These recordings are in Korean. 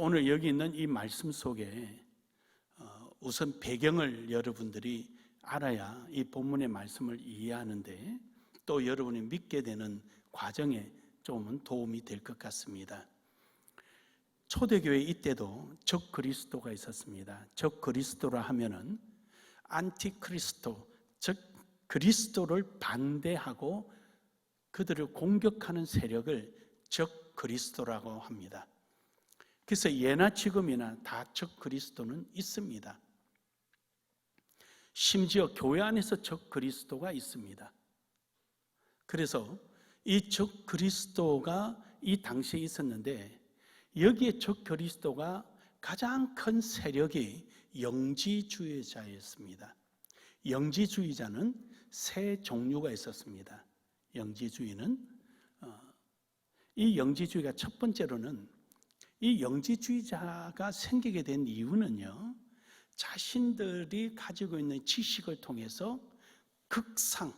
오늘 여기 있는 이 말씀 속에 우선 배경을 여러분들이 알아야 이 본문의 말씀을 이해하는데 또 여러분이 믿게 되는 과정에 조금은 도움이 될 것 같습니다. 초대교회 이때도 적 그리스도가 있었습니다. 적 그리스도라 하면은 안티크리스도, 즉 그리스도를 반대하고 그들을 공격하는 세력을 적 그리스도라고 합니다. 그래서 예나 지금이나 다 적 그리스도는 있습니다. 심지어 교회 안에서 적 그리스도가 있습니다. 그래서 이 적 그리스도가 이 당시에 있었는데 여기에 적 그리스도가 가장 큰 세력이 영지주의자였습니다. 영지주의자는 세 종류가 있었습니다. 영지주의는 이 영지주의가 첫 번째로는 이 영지주의자가 생기게 된 이유는요, 자신들이 가지고 있는 지식을 통해서 극상,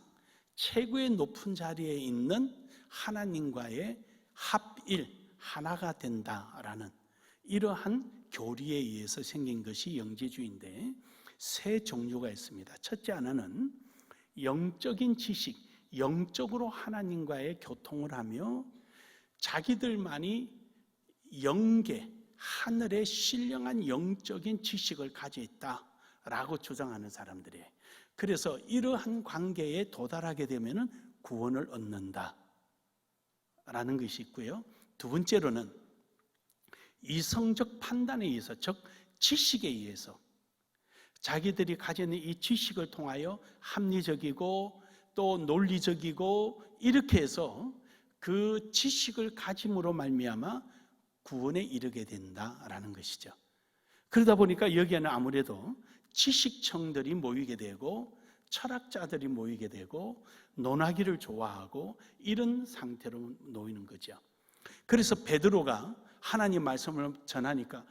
최고의 높은 자리에 있는 하나님과의 합일, 하나가 된다라는 이러한 교리에 의해서 생긴 것이 영지주의인데 세 종류가 있습니다. 첫째 하나는 영적인 지식, 영적으로 하나님과의 교통을 하며 자기들만이 영계, 하늘의 신령한 영적인 지식을 가지고 있다라고 주장하는 사람들이에요. 그래서 이러한 관계에 도달하게 되면 구원을 얻는다라는 것이 있고요. 두 번째로는 이성적 판단에 의해서, 즉 지식에 의해서 자기들이 가지는 이 지식을 통하여 합리적이고 또 논리적이고 이렇게 해서 그 지식을 가짐으로 말미암아 구원에 이르게 된다라는 것이죠. 그러다 보니까 여기에는 아무래도 지식청들이 모이게 되고 철학자들이 모이게 되고 논하기를 좋아하고 이런 상태로 놓이는 거죠. 그래서 베드로가 하나님 말씀을 전하니까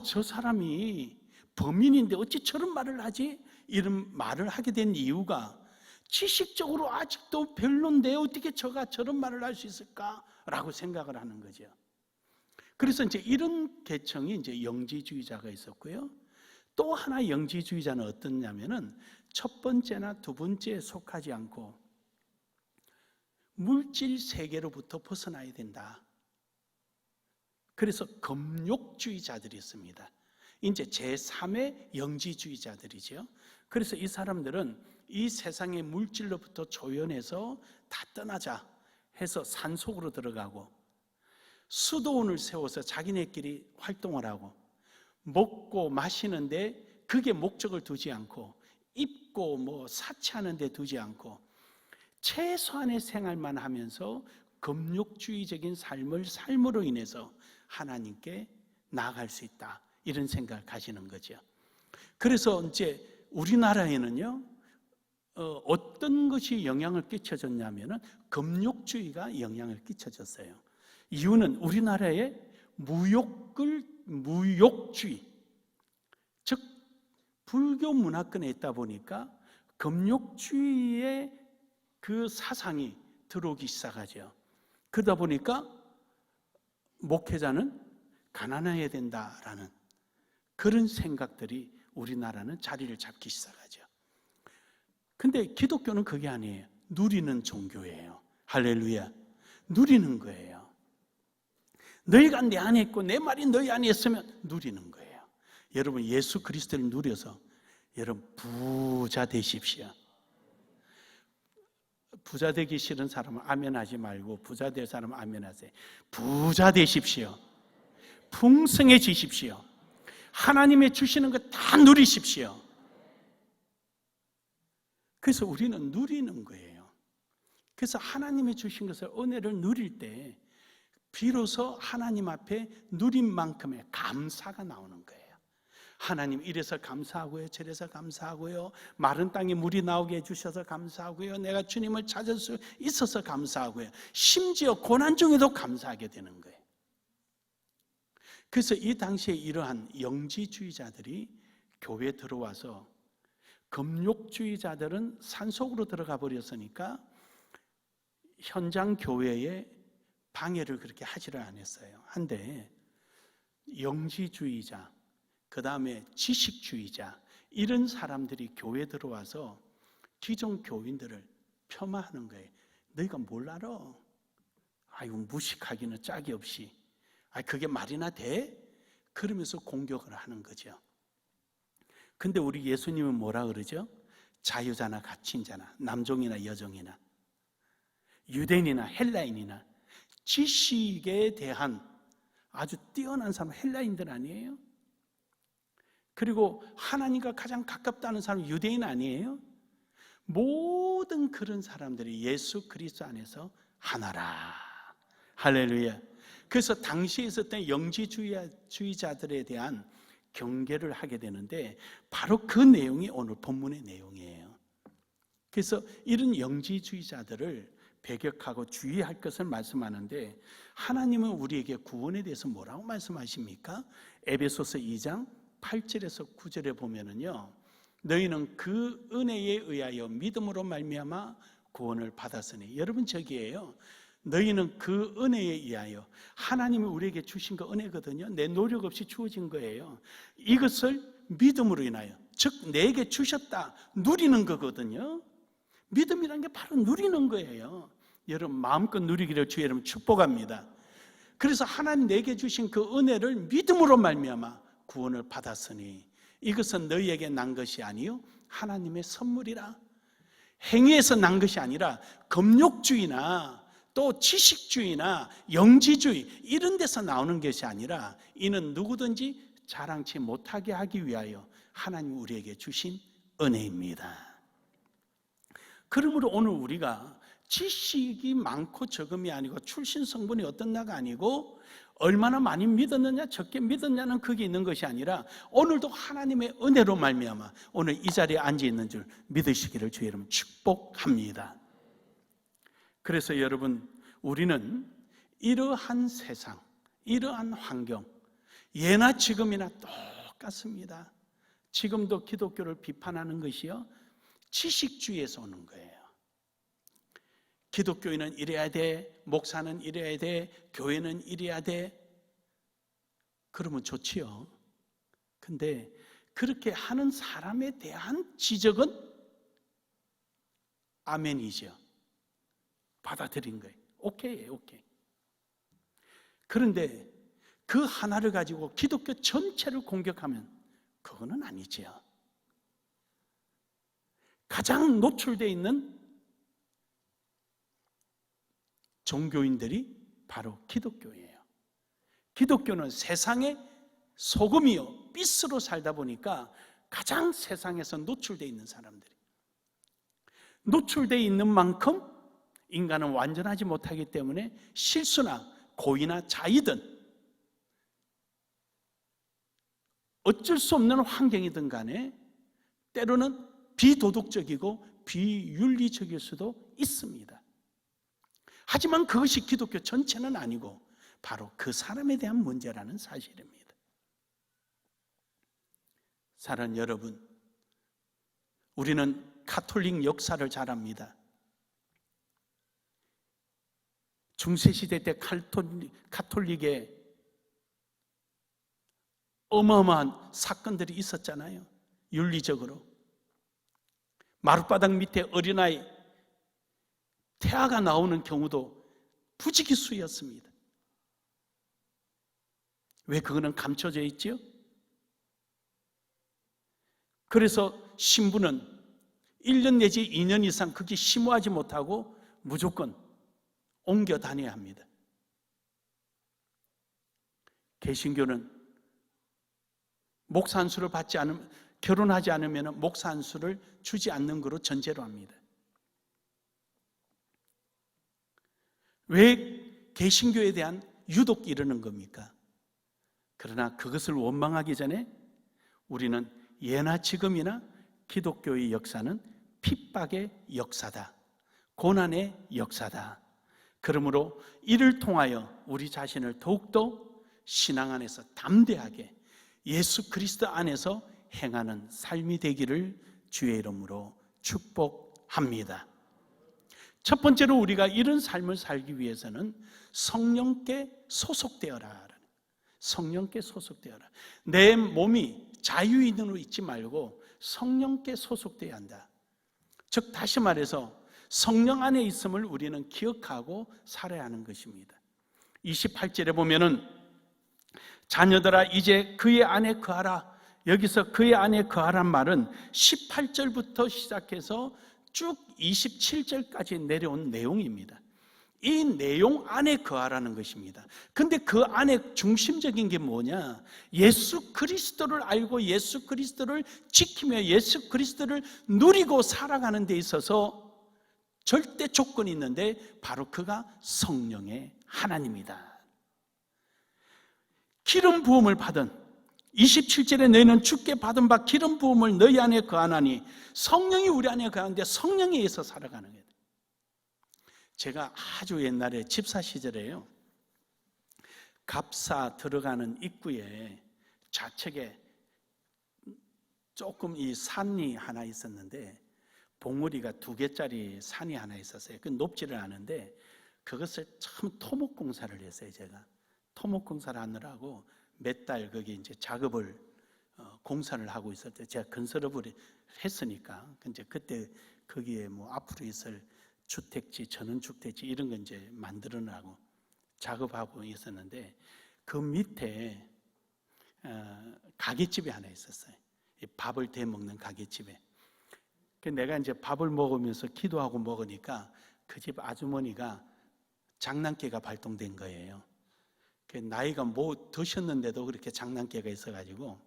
저 사람이 범인인데 어찌 저런 말을 하지? 이런 말을 하게 된 이유가 지식적으로 아직도 별론데 어떻게 저가 저런 말을 할 수 있을까라고 생각을 하는 거죠. 그래서 이제 이런 계층이 이제 영지주의자가 있었고요. 또 하나 영지주의자는 어떠냐면은 첫 번째나 두 번째에 속하지 않고 물질 세계로부터 벗어나야 된다. 그래서 금욕주의자들이 있습니다. 이제 제3의 영지주의자들이죠. 그래서 이 사람들은 이 세상의 물질로부터 조연해서 다 떠나자 해서 산속으로 들어가고 수도원을 세워서 자기네끼리 활동을 하고 먹고 마시는데 그게 목적을 두지 않고 입고 사치하는 데 두지 않고 최소한의 생활만 하면서 금욕주의적인 삶을 삶으로 인해서 하나님께 나아갈 수 있다, 이런 생각을 가지는 거죠. 그래서 이제 우리나라에는요 어떤 것이 영향을 끼쳐줬냐면은 금욕주의가 영향을 끼쳐줬어요. 이유는 우리나라에 무욕주의, 즉 불교 문화권에 있다 보니까 금욕주의의 그 사상이 들어오기 시작하죠. 그러다 보니까 목회자는 가난해야 된다라는 그런 생각들이 우리나라는 자리를 잡기 시작하죠. 근데 기독교는 그게 아니에요. 누리는 종교예요. 할렐루야. 누리는 거예요. 너희가 내 안에 있고 내 말이 너희 안에 있으면 누리는 거예요. 여러분 예수 그리스도를 누려서 여러분 부자 되십시오. 부자 되기 싫은 사람은 아멘 하지 말고 부자 될 사람은 아멘 하세요. 부자 되십시오. 풍성해지십시오. 하나님의 주시는 것 다 누리십시오. 그래서 우리는 누리는 거예요. 그래서 하나님의 주신 것을, 은혜를 누릴 때 비로소 하나님 앞에 누린 만큼의 감사가 나오는 거예요. 하나님 이래서 감사하고요, 저래서 감사하고요, 마른 땅에 물이 나오게 해주셔서 감사하고요, 내가 주님을 찾을 수 있어서 감사하고요, 심지어 고난 중에도 감사하게 되는 거예요. 그래서 이 당시에 이러한 영지주의자들이 교회에 들어와서 금욕주의자들은 산속으로 들어가 버렸으니까 현장 교회에 방해를 그렇게 하지를 않았어요. 한데 영지주의자, 그 다음에 지식주의자, 이런 사람들이 교회에 들어와서 기존 교인들을 폄하하는 거예요. 너희가 뭘 알아? 아이고, 무식하기는 짝이 없이. 그게 말이나 돼? 그러면서 공격을 하는 거죠. 근데 우리 예수님은 뭐라 그러죠? 자유자나 갇힌자나, 남종이나 여종이나, 유대인이나 헬라인이나, 지식에 대한 아주 뛰어난 사람, 헬라인들 아니에요? 그리고 하나님과 가장 가깝다는 사람, 유대인 아니에요? 모든 그런 사람들이 예수 그리스도 안에서 하나라. 할렐루야. 그래서 당시에 있었던 영지주의자들에 대한 경계를 하게 되는데, 바로 그 내용이 오늘 본문의 내용이에요. 그래서 이런 영지주의자들을 배격하고 주의할 것을 말씀하는데, 하나님은 우리에게 구원에 대해서 뭐라고 말씀하십니까? 에베소서 2장 8절에서 9절에 보면은요, 너희는 그 은혜에 의하여 믿음으로 말미암아 구원을 받았으니. 여러분, 저기에요, 너희는 그 은혜에 의하여, 하나님이 우리에게 주신 거 은혜거든요. 내 노력 없이 주어진 거예요. 이것을 믿음으로 인하여, 즉 내게 주셨다, 누리는 거거든요. 믿음이란 게 바로 누리는 거예요. 여러분, 마음껏 누리기를 주의 이름 축복합니다. 그래서 하나님 내게 주신 그 은혜를 믿음으로 말미암아 구원을 받았으니 이것은 너희에게 난 것이 아니요 하나님의 선물이라. 행위에서 난 것이 아니라 금욕주의나 또 지식주의나 영지주의 이런 데서 나오는 것이 아니라, 이는 누구든지 자랑치 못하게 하기 위하여 하나님 우리에게 주신 은혜입니다. 그러므로 오늘 우리가 지식이 많고 적음이 아니고 출신 성분이 어떻나가 아니고 얼마나 많이 믿었느냐 적게 믿었냐는 그게 있는 것이 아니라, 오늘도 하나님의 은혜로 말미암아 오늘 이 자리에 앉아 있는 줄 믿으시기를 주의 이름 축복합니다. 그래서 여러분, 우리는 이러한 세상, 이러한 환경, 예나 지금이나 똑같습니다. 지금도 기독교를 비판하는 것이요, 지식주의에서 오는 거예요. 기독교인은 이래야 돼, 목사는 이래야 돼, 교회는 이래야 돼. 그러면 좋지요. 근데 그렇게 하는 사람에 대한 지적은 아멘이죠. 받아들인 거예요. 오케이예요, 오케이. 그런데 그 하나를 가지고 기독교 전체를 공격하면 그거는 아니지요. 가장 노출되어 있는 종교인들이 바로 기독교예요. 기독교는 세상의 소금이요 빛으로 살다 보니까 가장 세상에서 노출되어 있는 사람들이, 노출되어 있는 만큼 인간은 완전하지 못하기 때문에 실수나 고의나 자의든 어쩔 수 없는 환경이든 간에 때로는 비도덕적이고 비윤리적일 수도 있습니다. 하지만 그것이 기독교 전체는 아니고 바로 그 사람에 대한 문제라는 사실입니다. 사랑하는 여러분, 우리는 가톨릭 역사를 잘 압니다. 중세시대 때 가톨릭에 어마어마한 사건들이 있었잖아요. 윤리적으로 마룻바닥 밑에 어린아이 태아가 나오는 경우도 부지기수였습니다. 왜 그거는 감춰져 있지요? 그래서 신부는 1년 내지 2년 이상 그게 심오하지 못하고 무조건 옮겨 다녀야 합니다. 개신교는 목사 안수를 받지 않으면, 결혼하지 않으면 목사 안수를 주지 않는 거로 전제로 합니다. 왜 개신교에 대한 유독 이러는 겁니까? 그러나 그것을 원망하기 전에 우리는 예나 지금이나 기독교의 역사는 핍박의 역사다, 고난의 역사다. 그러므로 이를 통하여 우리 자신을 더욱더 신앙 안에서 담대하게 예수 그리스도 안에서 행하는 삶이 되기를 주의 이름으로 축복합니다. 첫 번째로 우리가 이런 삶을 살기 위해서는 성령께 소속되어라. 성령께 소속되어라. 내 몸이 자유인으로 있지 말고 성령께 소속되어야 한다. 즉 다시 말해서 성령 안에 있음을 우리는 기억하고 살아야 하는 것입니다. 28절에 보면은 자녀들아 이제 그의 안에 거하라. 여기서 그의 안에 거하란 말은 18절부터 시작해서 쭉 27절까지 내려온 내용입니다. 이 내용 안에 거하라는 것입니다. 근데 그 안에 중심적인 게 뭐냐? 예수 그리스도를 알고 예수 그리스도를 지키며 예수 그리스도를 누리고 살아가는 데 있어서 절대 조건이 있는데 바로 그가 성령의 하나님이다. 기름 부음을 받은 27절에 너희는 주께 받은 바 기름 부음을 너희 안에 거하나니 성령이 우리 안에 거하는데 성령에 의해서 살아가는 거예요. 제가 아주 옛날에 집사 시절에요, 갑사 들어가는 입구에 좌측에 조금 이 산이 하나 있었는데 봉우리가 2개짜리 산이 하나 있었어요. 그 높지를 않은데 그것을 참 토목공사를 했어요. 제가 토목공사를 하느라고 몇 달 거기 이제 작업을 공사를 하고 있을 때 제가 건설업을 했으니까 이제 그때 거기에 뭐 앞으로 있을 주택지, 전원주택지 이런 거 이제 만들어나고 작업하고 있었는데 그 밑에 가게집이 하나 있었어요. 밥을 대 먹는 가게집에. 내가 이제 밥을 먹으면서 기도하고 먹으니까 그 집 아주머니가 장난기가 발동된 거예요. 나이가 뭐 드셨는데도 그렇게 장난기가 있어가지고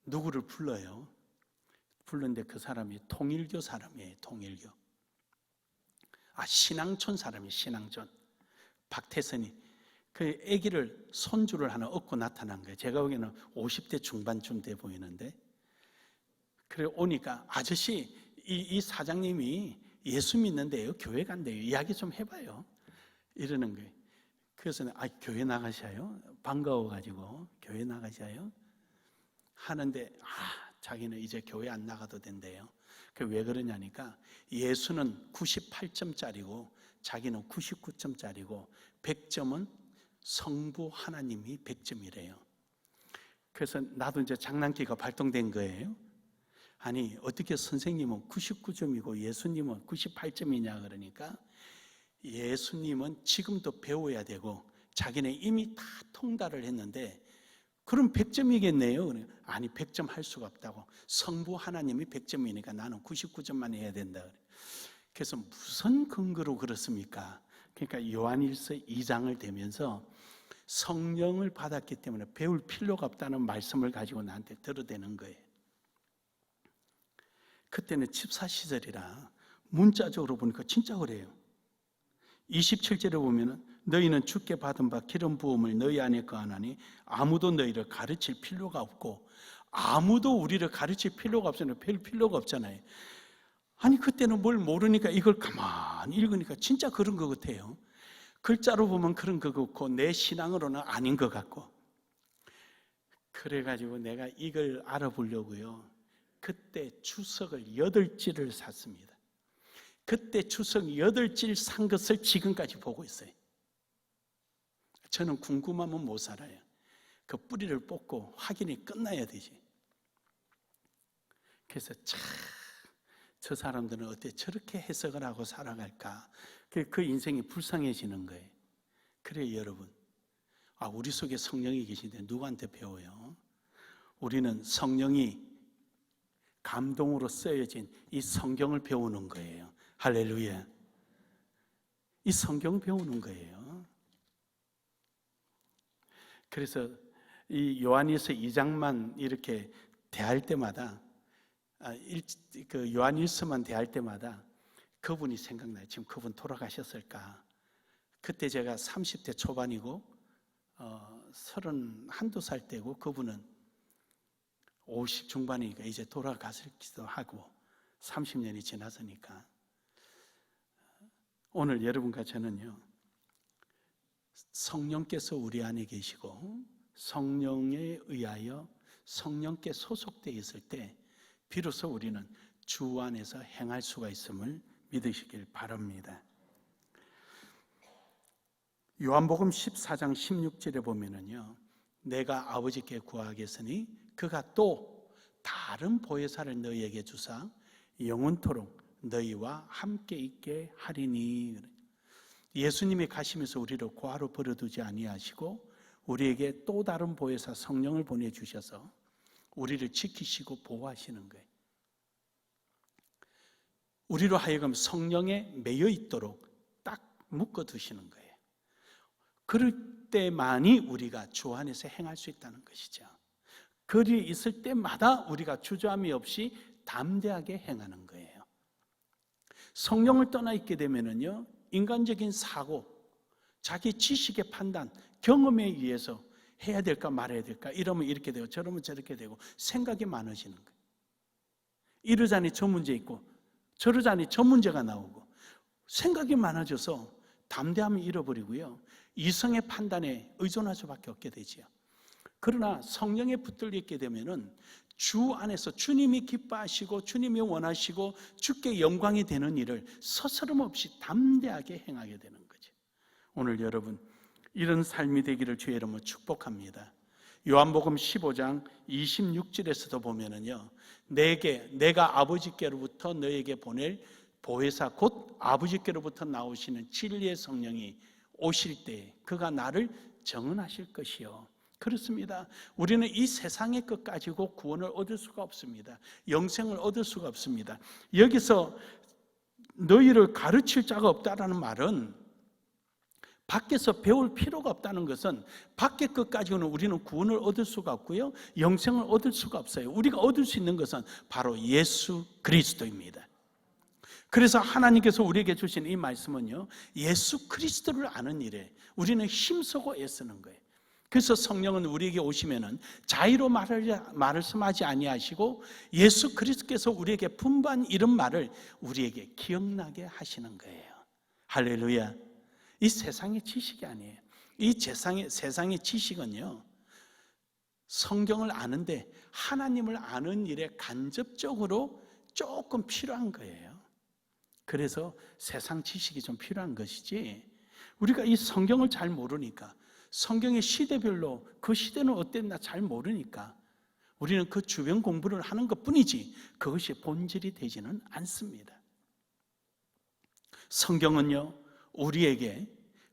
누구를 불러요. 불렀는데 그 사람이 통일교 사람이에요. 통일교. 신앙촌 사람이 신앙촌. 박태선이 그 아기를 손주를 하나 얻고 나타난 거예요. 제가 보기에는 50대 중반쯤 돼 보이는데 그래 오니까 아저씨 이 사장님이 예수 믿는데요. 교회 간대요. 이야기 좀 해봐요. 이러는 거예요. 그래서 교회 나가셔요? 반가워가지고 교회 나가셔요? 하는데 자기는 이제 교회 안 나가도 된대요. 왜 그러냐니까 예수는 98점짜리고 자기는 99점짜리고 100점은 성부 하나님이 100점이래요. 그래서 나도 이제 장난기가 발동된 거예요. 아니 어떻게 선생님은 99점이고 예수님은 98점이냐 그러니까 예수님은 지금도 배워야 되고 자기네 이미 다 통달을 했는데 그럼 100점이겠네요. 아니 100점 할 수가 없다고. 성부 하나님이 100점이니까 나는 99점만 해야 된다. 그래서 무슨 근거로 그렇습니까? 그러니까 요한일서 2장을 대면서 성령을 받았기 때문에 배울 필요가 없다는 말씀을 가지고 나한테 들어대는 거예요. 그때는 집사 시절이라 문자적으로 보니까 진짜 그래요. 27절에 보면은 너희는 주께 받은 바 기름 부음을 너희 안에 거하나니 아무도 너희를 가르칠 필요가 없고 아무도 우리를 가르칠 필요가 없잖아요. 별 필요가 없잖아요. 아니 그때는 뭘 모르니까 이걸 가만히 읽으니까 진짜 그런 것 같아요. 글자로 보면 그런 것 같고 내 신앙으로는 아닌 것 같고 그래가지고 내가 이걸 알아보려고요. 그때 주석을 8지를 샀습니다. 그때 주석 8질 산 것을 지금까지 보고 있어요. 저는 궁금하면 못 살아요. 그 뿌리를 뽑고 확인이 끝나야 되지. 그래서 저 사람들은 어떻게 저렇게 해석을 하고 살아갈까? 그 인생이 불쌍해지는 거예요. 그래요 여러분, 우리 속에 성령이 계신데 누구한테 배워요? 우리는 성령이 감동으로 쓰여진 이 성경을 배우는 거예요. 할렐루야. 이 성경 배우는 거예요. 그래서 이 요한일서 2장만 이렇게 대할 때마다 그 요한일서만 대할 때마다 그분이 생각나요. 지금 그분 돌아가셨을까? 그때 제가 30대 초반이고 31살 때고 그분은 50 중반이니까 이제 돌아가셨기도 하고 30년이 지났으니까 오늘 여러분과 저는요 성령께서 우리 안에 계시고 성령에 의하여 성령께 소속되어 있을 때 비로소 우리는 주 안에서 행할 수가 있음을 믿으시길 바랍니다. 요한복음 14장 16절에 보면은요, 내가 아버지께 구하겠으니 그가 또 다른 보혜사를 너희에게 주사 영원토록 너희와 함께 있게 하리니. 예수님이 가시면서 우리를 고아로 버려두지 아니하시고 우리에게 또 다른 보혜사 성령을 보내주셔서 우리를 지키시고 보호하시는 거예요. 우리로 하여금 성령에 매여 있도록 딱 묶어두시는 거예요. 그럴 때만이 우리가 주 안에서 행할 수 있다는 것이죠. 거리에 있을 때마다 우리가 주저함이 없이 담대하게 행하는 거예요. 성령을 떠나 있게 되면은요, 인간적인 사고, 자기 지식의 판단, 경험에 의해서 해야 될까 말아야 될까, 이러면 이렇게 되고 저러면 저렇게 되고 생각이 많아지는 거예요. 이러자니 저 문제 있고 저러자니 저 문제가 나오고 생각이 많아져서 담대함을 잃어버리고요, 이성의 판단에 의존할 수밖에 없게 되지요. 그러나 성령에 붙들려 있게 되면은 주 안에서 주님이 기뻐하시고 주님이 원하시고 주께 영광이 되는 일을 서스럼 없이 담대하게 행하게 되는 거죠. 오늘 여러분, 이런 삶이 되기를 주의 이름으로 축복합니다. 요한복음 15장 26절에서도 보면은요, 내가 아버지께로부터 너에게 보낼 보혜사 곧 아버지께로부터 나오시는 진리의 성령이 오실 때 그가 나를 정언하실 것이요. 그렇습니다. 우리는 이 세상의 것 가지고 구원을 얻을 수가 없습니다. 영생을 얻을 수가 없습니다. 여기서 너희를 가르칠 자가 없다라는 말은 밖에서 배울 필요가 없다는 것은 밖의 것 가지고는 우리는 구원을 얻을 수가 없고요, 영생을 얻을 수가 없어요. 우리가 얻을 수 있는 것은 바로 예수 그리스도입니다. 그래서 하나님께서 우리에게 주신 이 말씀은요, 예수 그리스도를 아는 일에 우리는 힘쓰고 애쓰는 거예요. 그래서 성령은 우리에게 오시면은 자의로 말씀하지 아니하시고 예수 그리스도께서 우리에게 분부한 이런 말을 우리에게 기억나게 하시는 거예요. 할렐루야. 이 세상의 지식이 아니에요. 이 세상의 지식은요, 성경을 아는데 하나님을 아는 일에 간접적으로 조금 필요한 거예요. 그래서 세상 지식이 좀 필요한 것이지, 우리가 이 성경을 잘 모르니까, 성경의 시대별로 그 시대는 어땠나 잘 모르니까 우리는 그 주변 공부를 하는 것뿐이지 그것이 본질이 되지는 않습니다. 성경은요, 우리에게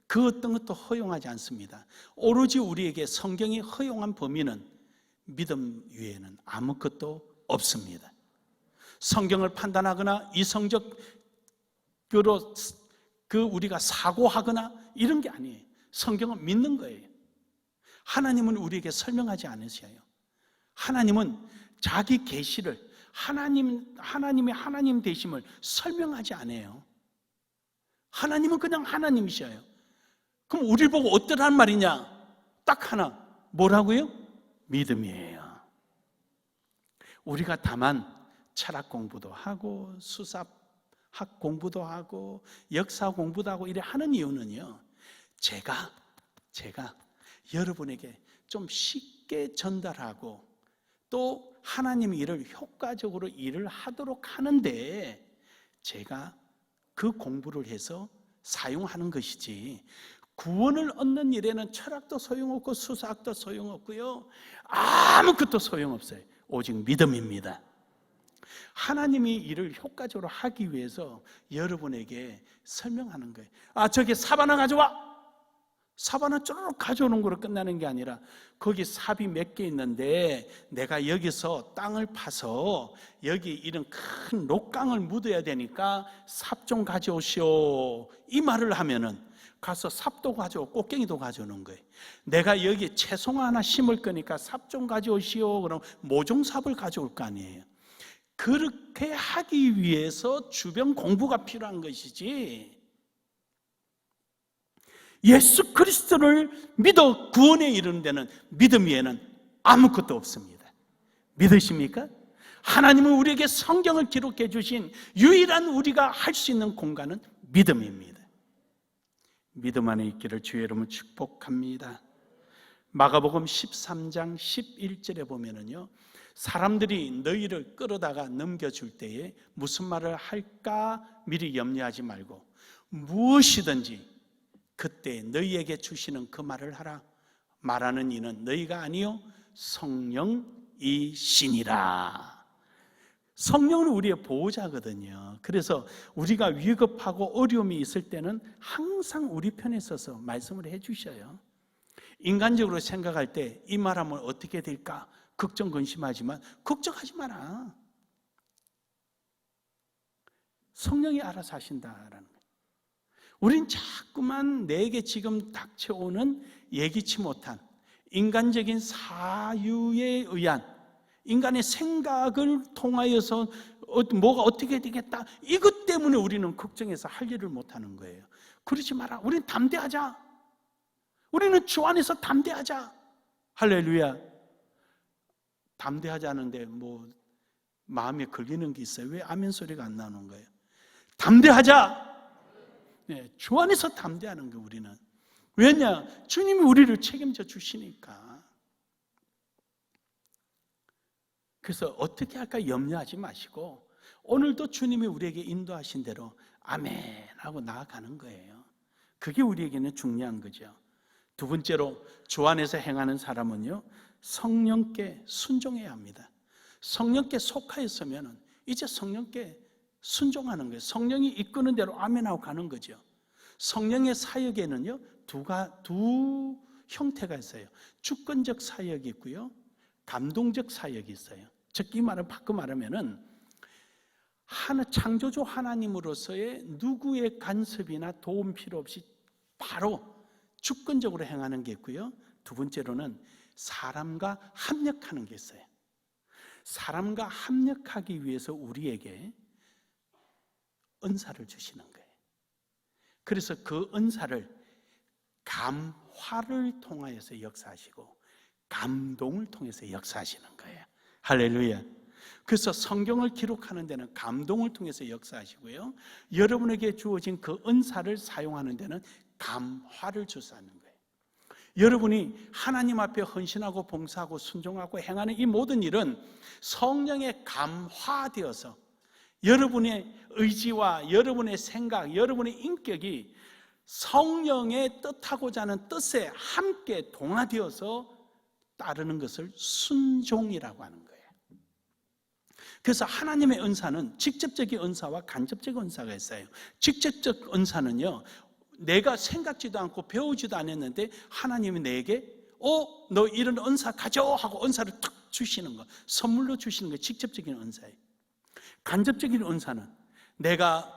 그 어떤 것도 허용하지 않습니다. 오로지 우리에게 성경이 허용한 범위는 믿음 외에는 아무것도 없습니다. 성경을 판단하거나 이성적으로 우리가 사고하거나 이런 게 아니에요. 성경은 믿는 거예요. 하나님은 우리에게 설명하지 않으셔요. 하나님은 자기 계시를, 하나님의 하나님 되심을 설명하지 않아요. 하나님은 그냥 하나님이셔요. 그럼 우리를 보고 어떠란 말이냐? 딱 하나, 뭐라고요? 믿음이에요. 우리가 다만 철학 공부도 하고 수사학 공부도 하고 역사 공부도 하고 이래 하는 이유는요, 제가 여러분에게 좀 쉽게 전달하고 또 하나님의 일을 효과적으로 일을 하도록 하는데 제가 그 공부를 해서 사용하는 것이지, 구원을 얻는 일에는 철학도 소용없고 수사학도 소용없고요, 아무것도 소용없어요. 오직 믿음입니다. 하나님이 일을 효과적으로 하기 위해서 여러분에게 설명하는 거예요. 저기 삽 하나 가져와. 삽 하나 쪼르륵 가져오는 거로 끝나는 게 아니라 거기 삽이 몇 개 있는데 내가 여기서 땅을 파서 여기 이런 큰 녹강을 묻어야 되니까 삽 좀 가져오시오, 이 말을 하면은 가서 삽도 가져오고 꽃갱이도 가져오는 거예요. 내가 여기 채송 하나 심을 거니까 삽 좀 가져오시오, 그럼 모종삽을 가져올 거 아니에요. 그렇게 하기 위해서 주변 공부가 필요한 것이지, 예수 그리스도를 믿어 구원에 이르는 데는 믿음 외에는 아무것도 없습니다. 믿으십니까? 하나님은 우리에게 성경을 기록해 주신 유일한 우리가 할 수 있는 공간은 믿음입니다. 믿음 안에 있기를 주의 이름으로 축복합니다. 마가복음 13장 11절에 보면은요, 사람들이 너희를 끌어다가 넘겨줄 때에 무슨 말을 할까 미리 염려하지 말고 무엇이든지 그때 너희에게 주시는 그 말을 하라. 말하는 이는 너희가 아니요 성령이시니라. 성령은 우리의 보호자거든요. 그래서 우리가 위급하고 어려움이 있을 때는 항상 우리 편에 서서 말씀을 해주셔요. 인간적으로 생각할 때 이 말하면 어떻게 될까 걱정 근심하지만 걱정하지 마라. 성령이 알아서 하신다라는 거예요. 우린 자꾸만 내게 지금 닥쳐오는 예기치 못한 인간적인 사유에 의한 인간의 생각을 통하여서 뭐가 어떻게 되겠다, 이것 때문에 우리는 걱정해서 할 일을 못하는 거예요. 그러지 마라. 우리는 담대하자. 우리는 주 안에서 담대하자. 할렐루야. 담대하자는데 뭐 마음에 걸리는 게 있어요. 왜 아멘 소리가 안 나오는 거예요? 담대하자. 네, 주 안에서 담대하는 거 우리는. 왜냐? 주님이 우리를 책임져 주시니까. 그래서 어떻게 할까 염려하지 마시고 오늘도 주님이 우리에게 인도하신 대로 아멘 하고 나아가는 거예요. 그게 우리에게는 중요한 거죠. 두 번째로 주 안에서 행하는 사람은요, 성령께 순종해야 합니다. 성령께 속하였으면 이제 성령께 순종하는 거예요. 성령이 이끄는 대로 아멘하고 가는 거죠. 성령의 사역에는요 두 형태가 있어요. 주권적 사역이 있고요, 감동적 사역이 있어요. 즉 이 말을 바꿔 말하면은 창조주 하나님으로서의 누구의 간섭이나 도움 필요 없이 바로 주권적으로 행하는 게 있고요, 두 번째로는 사람과 합력하는 게 있어요. 사람과 합력하기 위해서 우리에게 은사를 주시는 거예요. 그래서 그 은사를 감화를 통하여서 역사하시고 감동을 통해서 역사하시는 거예요. 할렐루야. 그래서 성경을 기록하는 데는 감동을 통해서 역사하시고요, 여러분에게 주어진 그 은사를 사용하는 데는 감화를 주사하는 거예요. 여러분이 하나님 앞에 헌신하고 봉사하고 순종하고 행하는 이 모든 일은 성령에 감화되어서 여러분의 의지와 여러분의 생각, 여러분의 인격이 성령의 뜻하고자 하는 뜻에 함께 동화되어서 따르는 것을 순종이라고 하는 거예요. 그래서 하나님의 은사는 직접적인 은사와 간접적 은사가 있어요. 직접적 은사는요, 내가 생각지도 않고 배우지도 않았는데 하나님이 내게 너 이런 은사 가져 하고 은사를 탁 주시는 거, 선물로 주시는 게 직접적인 은사예요. 간접적인 은사는 내가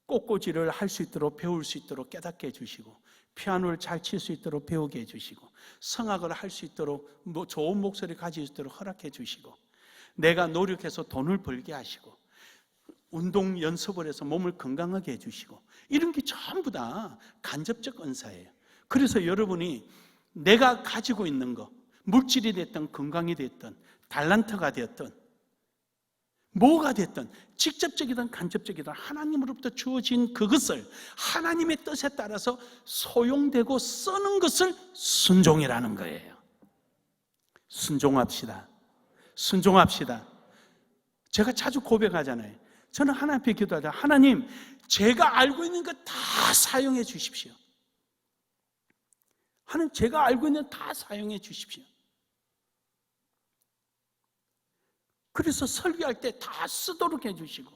꽃꽂이를 할 수 있도록 배울 수 있도록 깨닫게 해주시고, 피아노를 잘 칠 수 있도록 배우게 해주시고, 성악을 할 수 있도록 좋은 목소리 가질 수 있도록 허락해 주시고, 내가 노력해서 돈을 벌게 하시고, 운동 연습을 해서 몸을 건강하게 해주시고, 이런 게 전부 다 간접적 은사예요. 그래서 여러분이 내가 가지고 있는 거, 물질이 됐든 건강이 됐든 달란트가 됐든 뭐가 됐든 직접적이든 간접적이든 하나님으로부터 주어진 그것을 하나님의 뜻에 따라서 소용되고 쓰는 것을 순종이라는 거예요. 순종합시다. 순종합시다. 제가 자주 고백하잖아요. 저는 하나님 앞에 기도하자. 하나님, 제가 알고 있는 것 다 사용해 주십시오. 하나님, 제가 알고 있는 것 다 사용해 주십시오. 그래서 설교할 때 다 쓰도록 해주시고,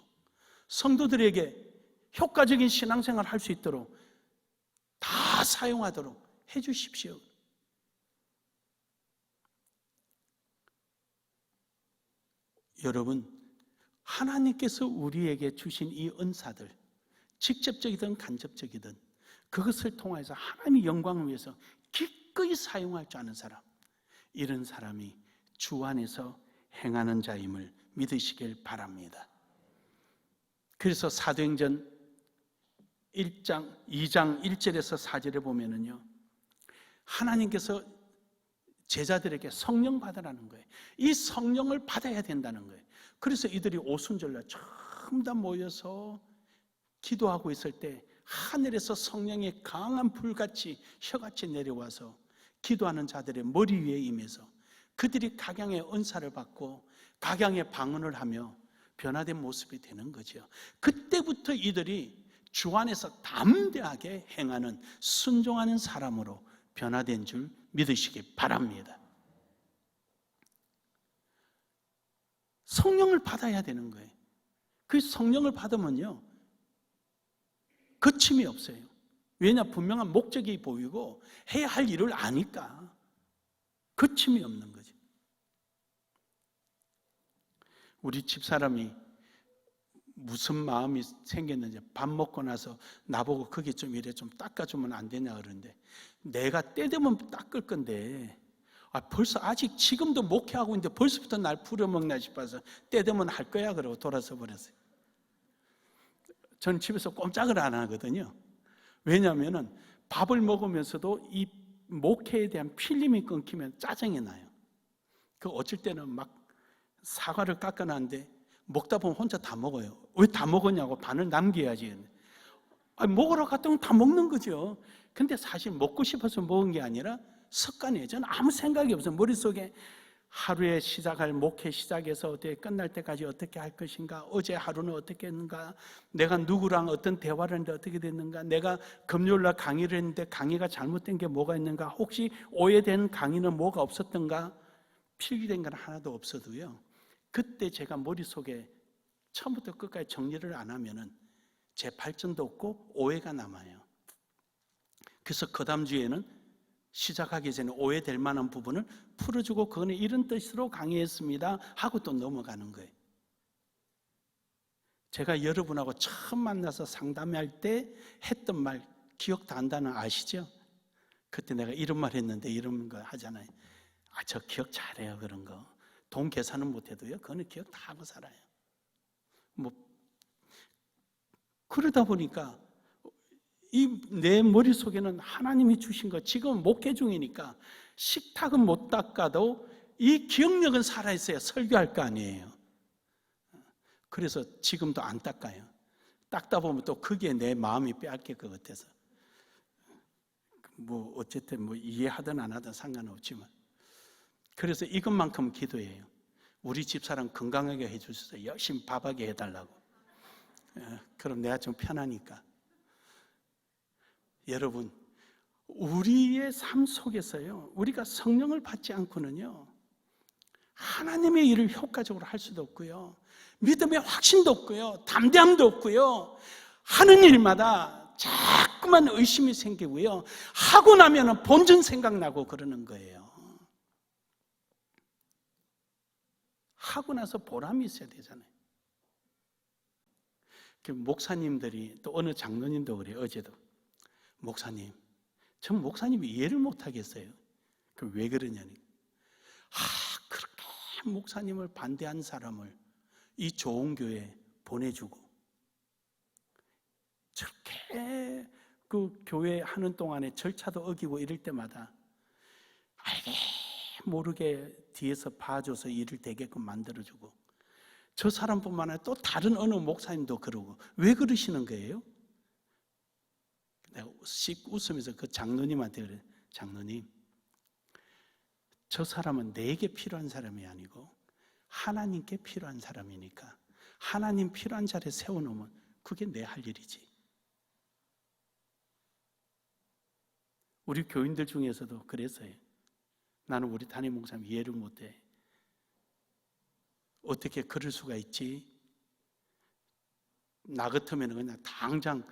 성도들에게 효과적인 신앙생활을 할 수 있도록 다 사용하도록 해주십시오. 여러분, 하나님께서 우리에게 주신 이 은사들, 직접적이든 간접적이든 그것을 통해서 하나님의 영광을 위해서 기꺼이 사용할 줄 아는 사람, 이런 사람이 주 안에서 행하는 자임을 믿으시길 바랍니다. 그래서 사도행전 2장 1절에서 4절에 보면은요, 하나님께서 제자들에게 성령 받으라는 거예요. 이 성령을 받아야 된다는 거예요. 그래서 이들이 오순절날 전부 다 모여서 기도하고 있을 때 하늘에서 성령의 강한 불같이 혀같이 내려와서 기도하는 자들의 머리 위에 임해서 그들이 각양의 은사를 받고 각양의 방언을 하며 변화된 모습이 되는 거죠. 그때부터 이들이 주 안에서 담대하게 행하는 순종하는 사람으로 변화된 줄 믿으시기 바랍니다. 성령을 받아야 되는 거예요. 그 성령을 받으면요, 거침이 없어요. 왜냐? 분명한 목적이 보이고 해야 할 일을 아니까 거침이 없는 거죠. 우리 집사람이 무슨 마음이 생겼는지 밥 먹고 나서 나보고 거기 좀 이래 좀 닦아주면 안 되냐 그러는데, 내가 때 되면 닦을 건데 벌써 아직 지금도 목회하고 있는데 벌써부터 날 부려먹나 싶어서 때 되면 할 거야 그러고 돌아서 버렸어요. 전 집에서 꼼짝을 안 하거든요. 왜냐하면 밥을 먹으면서도 이 목회에 대한 필름이 끊기면 짜증이 나요. 그 어쩔 때는 막 사과를 깎아놨는데 먹다 보면 혼자 다 먹어요. 왜 다 먹었냐고, 반을 남겨야지. 먹으러 갔더니 다 먹는 거죠. 근데 사실 먹고 싶어서 먹은 게 아니라 습관이에요. 저는 아무 생각이 없어요. 머릿속에 하루에 시작할 목회 시작해서 어떻게 끝날 때까지 어떻게 할 것인가, 어제 하루는 어떻게 했는가, 내가 누구랑 어떤 대화를 했는데 어떻게 됐는가, 내가 금요일날 강의를 했는데 강의가 잘못된 게 뭐가 있는가, 혹시 오해된 강의는 뭐가 없었던가, 필기된 건 하나도 없어도요, 그때 제가 머릿속에 처음부터 끝까지 정리를 안 하면은 제 발전도 없고 오해가 남아요. 그래서 그 다음 주에는 시작하기 전에 오해될 만한 부분을 풀어주고, 그거는 이런 뜻으로 강의했습니다 하고 또 넘어가는 거예요. 제가 여러분하고 처음 만나서 상담할 때 했던 말 기억 다 한다는 아시죠? 그때 내가 이런 말 했는데 이런 거 하잖아요. 저 기억 잘해요. 그런 거 돈 계산은 못해도요, 그거는 기억 다 하고 살아요. 그러다 보니까 내 머릿속에는 하나님이 주신 거, 지금 목회 중이니까 식탁은 못 닦아도 이 기억력은 살아있어야 설교할 거 아니에요. 그래서 지금도 안 닦아요. 닦다 보면 또 거기에 내 마음이 빼앗길 것 같아서. 어쨌든 이해하든 안 하든 상관없지만. 그래서 이것만큼 기도해요. 우리 집사람 건강하게 해주셔서 열심히 밥하게 해달라고. 그럼 내가 좀 편하니까. 여러분, 우리의 삶 속에서요, 우리가 성령을 받지 않고는요, 하나님의 일을 효과적으로 할 수도 없고요, 믿음의 확신도 없고요, 담대함도 없고요, 하는 일마다 자꾸만 의심이 생기고요, 하고 나면 본전 생각나고 그러는 거예요. 하고 나서 보람이 있어야 되잖아요. 목사님들이, 또 어느 장로님도 그래요. 어제도 목사님, 전 목사님이 이해를 못하겠어요. 왜 그러냐니, 그렇게 목사님을 반대한 사람을 이 좋은 교회에 보내주고 저렇게 그 교회 하는 동안에 절차도 어기고 이럴 때마다 알게 모르게 뒤에서 봐줘서 일을 되게끔 만들어주고, 저 사람뿐만 아니라 또 다른 어느 목사님도 그러고. 왜 그러시는 거예요? 내가 씩 웃으면서 그 장로님한테 그래. 장로님, 저 사람은 내게 필요한 사람이 아니고 하나님께 필요한 사람이니까 하나님 필요한 자리에 세워놓으면 그게 내 할 일이지. 우리 교인들 중에서도 그랬어요. 나는 우리 담임 목사님 이해를 못해. 어떻게 그럴 수가 있지? 나 같으면 그냥 당장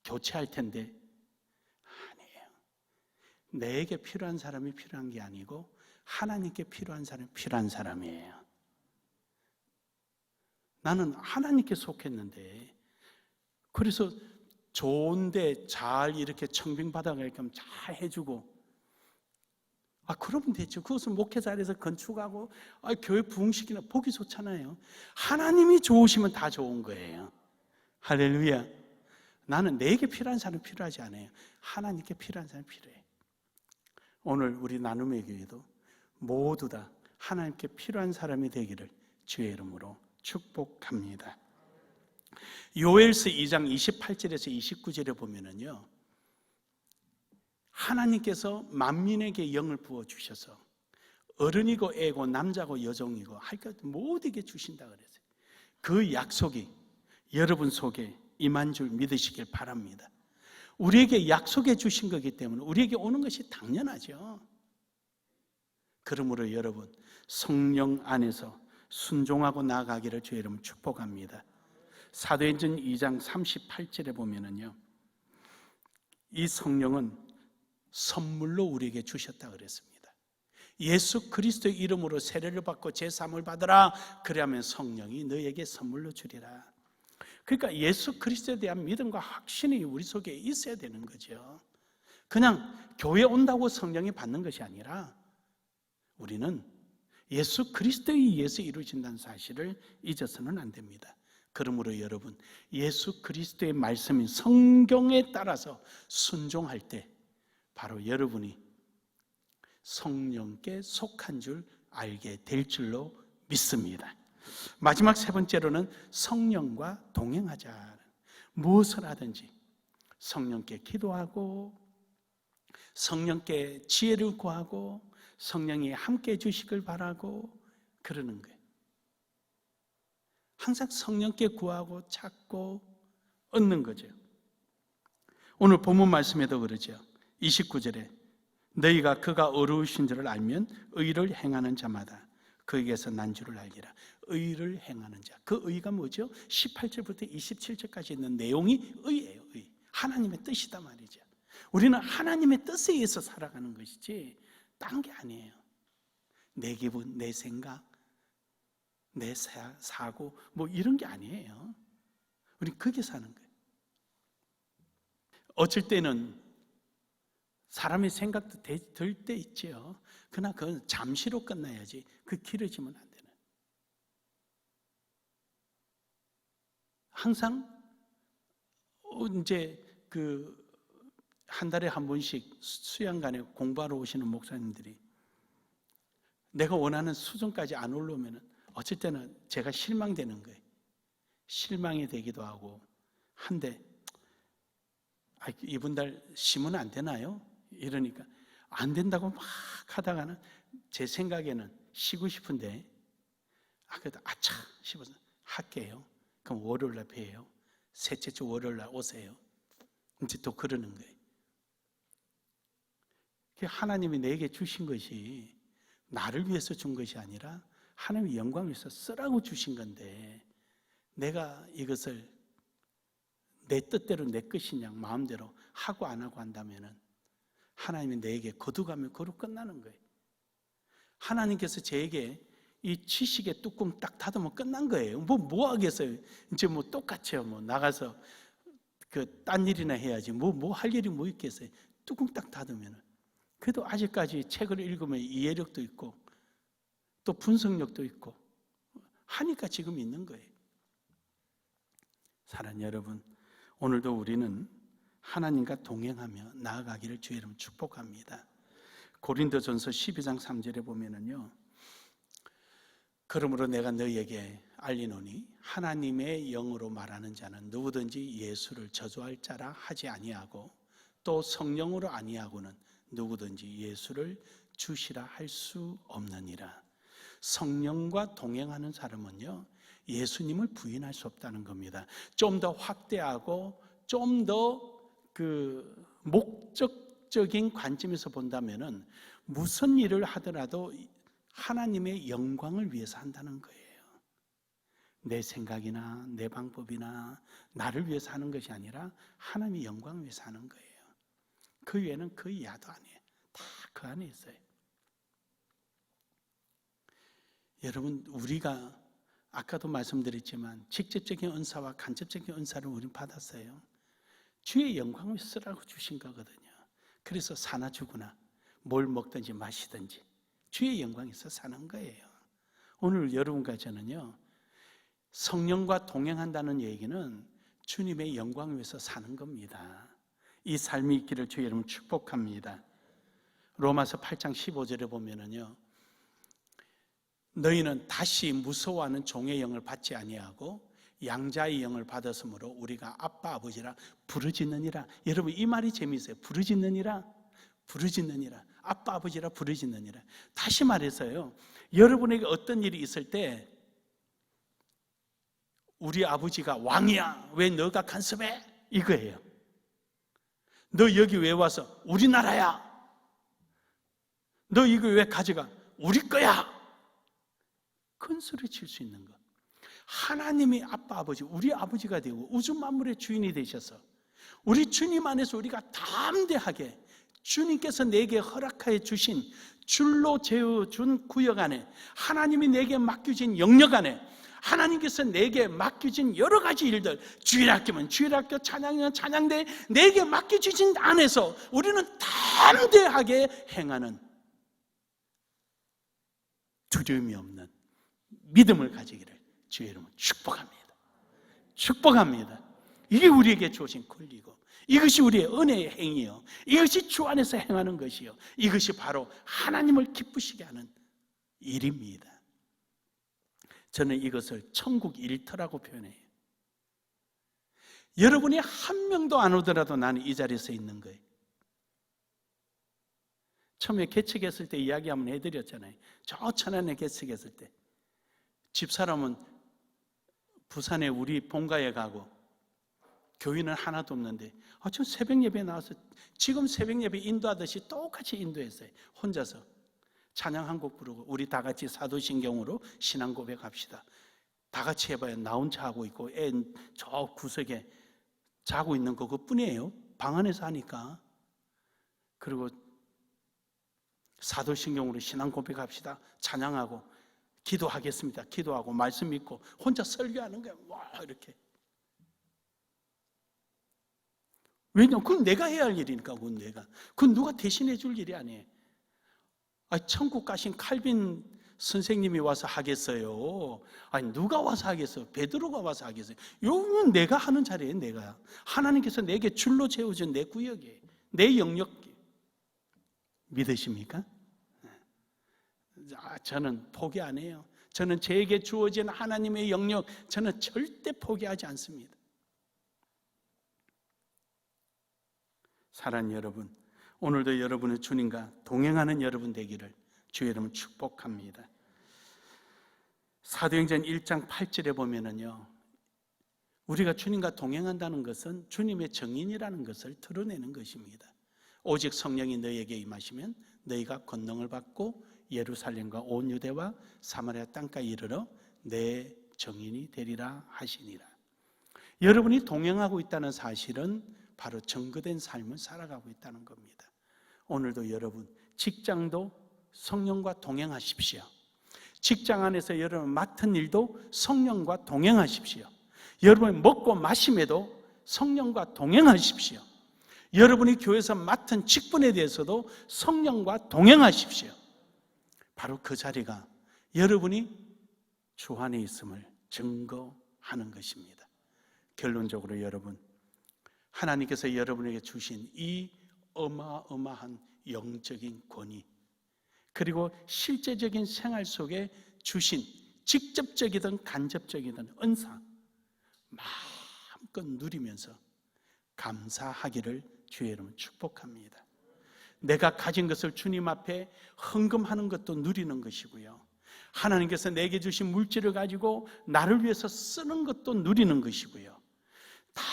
교체할 텐데. 아니에요. 내게 필요한 사람이 필요한 게 아니고 하나님께 필요한 사람이 필요한 사람이에요. 나는 하나님께 속했는데, 그래서 좋은데 잘 이렇게 청빙받아가게끔 잘 해주고, 그러면 되죠. 그것은 목회 자리에서 건축하고 교회 부흥시키나 보기 좋잖아요. 하나님이 좋으시면 다 좋은 거예요. 할렐루야. 나는 내게 필요한 사람이 필요하지 않아요. 하나님께 필요한 사람이 필요해. 오늘 우리 나눔의 교회도 모두 다 하나님께 필요한 사람이 되기를 주의 이름으로 축복합니다. 요엘서 2장 28절에서 29절에 보면은요, 하나님께서 만민에게 영을 부어주셔서 어른이고 애고 남자고 여종이고 할 것 모두에게 주신다 그랬어요. 그 약속이 여러분 속에 임한 줄 믿으시길 바랍니다. 우리에게 약속해 주신 거기 때문에 우리에게 오는 것이 당연하죠. 그러므로 여러분, 성령 안에서 순종하고 나아가기를 주의 이름으로 축복합니다. 사도행전 2장 38절에 보면은요, 이 성령은 선물로 우리에게 주셨다 그랬습니다. 예수 그리스도의 이름으로 세례를 받고 제사함을 받으라. 그러면 성령이 너에게 선물로 주리라. 그러니까 예수 그리스도에 대한 믿음과 확신이 우리 속에 있어야 되는 거죠. 그냥 교회 온다고 성령이 받는 것이 아니라 우리는 예수 그리스도에 의해서 이루어진다는 사실을 잊어서는 안 됩니다. 그러므로 여러분, 예수 그리스도의 말씀인 성경에 따라서 순종할 때 바로 여러분이 성령께 속한 줄 알게 될 줄로 믿습니다. 마지막 세 번째로는 성령과 동행하자. 무엇을 하든지 성령께 기도하고 성령께 지혜를 구하고 성령이 함께 해주시길 바라고 그러는 거예요. 항상 성령께 구하고 찾고 얻는 거죠. 오늘 본문 말씀에도 그러죠. 29절에 너희가 그가 어려우신 줄을 알면 의를 행하는 자마다 그에게서 난 줄을 알리라. 의를 행하는 자. 그 의가 뭐죠? 18절부터 27절까지 있는 내용이 의예요. 의. 하나님의 뜻이다 말이죠. 우리는 하나님의 뜻에 의해서 살아가는 것이지 딴 게 아니에요. 내 기분, 내 생각, 내 사고 뭐 이런 게 아니에요. 우리는 그게 사는 거예요. 어쩔 때는 사람의 생각도 들 때 있죠. 그러나 그건 잠시로 끝나야지 그 길어지면 안 되는. 항상 이제 한 달에 한 번씩 수양관에 공부하러 오시는 목사님들이 내가 원하는 수준까지 안 올라오면 어쩔 때는 제가 실망되는 거예요. 실망이 되기도 하고 한데 이번 달 쉬면 안 되나요? 이러니까 안 된다고 막 하다가는 제 생각에는 쉬고 싶은데 그래도 아차 싶어서 할게요. 그럼 월요일 날 봬요. 셋째 주 월요일 날 오세요. 이제 또 그러는 거예요. 하나님이 내게 주신 것이 나를 위해서 준 것이 아니라 하나님의 영광을 위해서 쓰라고 주신 건데 내가 이것을 내 뜻대로 내 것이냐 마음대로 하고 안 하고 한다면은 하나님이 내게 거두가면 그로 끝나는 거예요. 하나님께서 저에게 이 지식의 뚜껑 딱 닫으면 끝난 거예요. 뭐 하겠어요? 이제 뭐 똑같죠. 뭐 나가서 딴 일이나 해야지. 뭐 할 일이 뭐 있겠어요? 뚜껑 딱 닫으면은. 그래도 아직까지 책을 읽으면 이해력도 있고 또 분석력도 있고 하니까 지금 있는 거예요. 사랑하는 여러분, 오늘도 우리는 하나님과 동행하며 나아가기를 주의 이름으로 축복합니다. 고린도전서 12장 3절에 보면은요, 그러므로 내가 너희에게 알리노니 하나님의 영으로 말하는 자는 누구든지 예수를 저주할 자라 하지 아니하고 또 성령으로 아니하고는 누구든지 예수를 주시라 할 수 없느니라. 성령과 동행하는 사람은요, 예수님을 부인할 수 없다는 겁니다. 좀 더 확대하고 좀 더 목적적인 관점에서 본다면은 무슨 일을 하더라도 하나님의 영광을 위해서 한다는 거예요. 내 생각이나 내 방법이나 나를 위해서 하는 것이 아니라 하나님의 영광을 위해서 하는 거예요. 그 외에는 그 이하도 아니에요. 다 그 안에 있어요. 여러분, 우리가 아까도 말씀드렸지만 직접적인 은사와 간접적인 은사를 우리는 받았어요. 주의 영광을 쓰라고 주신 거거든요. 그래서 사나 죽으나 뭘 먹든지 마시든지 주의 영광에서 사는 거예요. 오늘 여러분과 저는요, 성령과 동행한다는 얘기는 주님의 영광을 위해서 사는 겁니다. 이 삶이 있기를 주의 이름으로 축복합니다. 로마서 8장 15절에 보면은요, 너희는 다시 무서워하는 종의 영을 받지 아니하고 양자의 영을 받았으므로 우리가 아빠 아버지라 부르짖느니라. 여러분, 이 말이 재미있어요. 부르짖느니라, 아빠 아버지라 부르짖느니라. 다시 말해서요, 여러분에게 어떤 일이 있을 때 우리 아버지가 왕이야, 왜 너가 간섭해? 이거예요. 너 여기 왜 와서? 우리나라야. 너 이거 왜 가져가? 우리 거야. 큰 소리 칠 수 있는 것. 하나님이 아빠, 아버지, 우리 아버지가 되고 우주 만물의 주인이 되셔서 우리 주님 안에서 우리가 담대하게 주님께서 내게 허락하여 주신 줄로 재어준 구역 안에, 하나님이 내게 맡겨진 영역 안에, 하나님께서 내게 맡겨진 여러 가지 일들, 주일학교면 주일학교, 찬양이면 찬양대, 내게 맡겨주신 안에서 우리는 담대하게 행하는 두려움이 없는 믿음을 가지기를 주의 이름으로 축복합니다. 축복합니다. 이게 우리에게 주어진 권리고, 이것이 우리의 은혜의 행위요, 이것이 주 안에서 행하는 것이요, 이것이 바로 하나님을 기쁘시게 하는 일입니다. 저는 이것을 천국 일터라고 표현해요. 여러분이 한 명도 안 오더라도 나는 이 자리에 있는 거예요. 처음에 개척했을 때 이야기 한번 해드렸잖아요. 저 천안에 개척했을 때 집사람은 부산에 우리 본가에 가고 교인은 하나도 없는데 저 새벽 예배에 나와서 지금 새벽 예배 인도하듯이 똑같이 인도했어요. 혼자서 찬양 한 곡 부르고 우리 다 같이 사도신경으로 신앙 고백합시다. 다 같이 해봐요. 나 혼자 하고 있고 애 저 구석에 자고 있는 거 그뿐이에요. 방 안에서 하니까. 그리고 사도신경으로 신앙 고백합시다. 찬양하고 기도하겠습니다. 기도하고 말씀 믿고 혼자 설교하는 거예요. 와, 이렇게. 왜냐면 그건 내가 해야 할 일이니까. 그건 누가 대신해 줄 일이 아니에요. 천국 가신 칼빈 선생님이 와서 하겠어요? 누가 와서 하겠어요? 베드로가 와서 하겠어요? 이건 내가 하는 자리예요. 내가. 하나님께서 내게 줄로 재워준 내 구역이에요. 내 영역. 믿으십니까? 저는 포기 안 해요. 저는 제게 주어진 하나님의 영역, 저는 절대 포기하지 않습니다. 사랑하는 여러분, 오늘도 여러분의 주님과 동행하는 여러분 되기를 주의 이름으로 축복합니다. 사도행전 1장 8절에 보면은요, 우리가 주님과 동행한다는 것은 주님의 정인이라는 것을 드러내는 것입니다. 오직 성령이 너희에게 임하시면 너희가 권능을 받고 예루살렘과 온 유대와 사마리아 땅까지 이르러 내 정인이 되리라 하시니라. 여러분이 동행하고 있다는 사실은 바로 증거된 삶을 살아가고 있다는 겁니다. 오늘도 여러분 직장도 성령과 동행하십시오. 직장 안에서 여러분 맡은 일도 성령과 동행하십시오. 여러분이 먹고 마심에도 성령과 동행하십시오. 여러분이 교회에서 맡은 직분에 대해서도 성령과 동행하십시오. 바로 그 자리가 여러분이 주 안에 있음을 증거하는 것입니다. 결론적으로 여러분, 하나님께서 여러분에게 주신 이 어마어마한 영적인 권위, 그리고 실제적인 생활 속에 주신 직접적이든 간접적이든 은사, 마음껏 누리면서 감사하기를 주의 이름으로 축복합니다. 내가 가진 것을 주님 앞에 헌금하는 것도 누리는 것이고요, 하나님께서 내게 주신 물질을 가지고 나를 위해서 쓰는 것도 누리는 것이고요, 다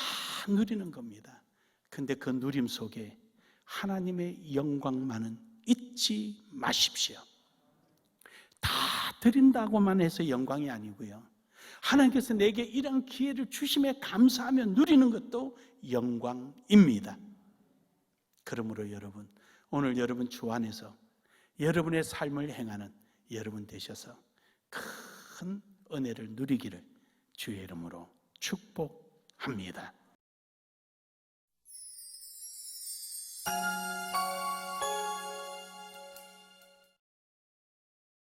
누리는 겁니다. 근데 그 누림 속에 하나님의 영광만은 잊지 마십시오. 다 드린다고만 해서 영광이 아니고요, 하나님께서 내게 이런 기회를 주심에 감사하며 누리는 것도 영광입니다. 그러므로 여러분, 오늘 여러분 주 안에서 여러분의 삶을 행하는 여러분 되셔서 큰 은혜를 누리기를 주의 이름으로 축복합니다.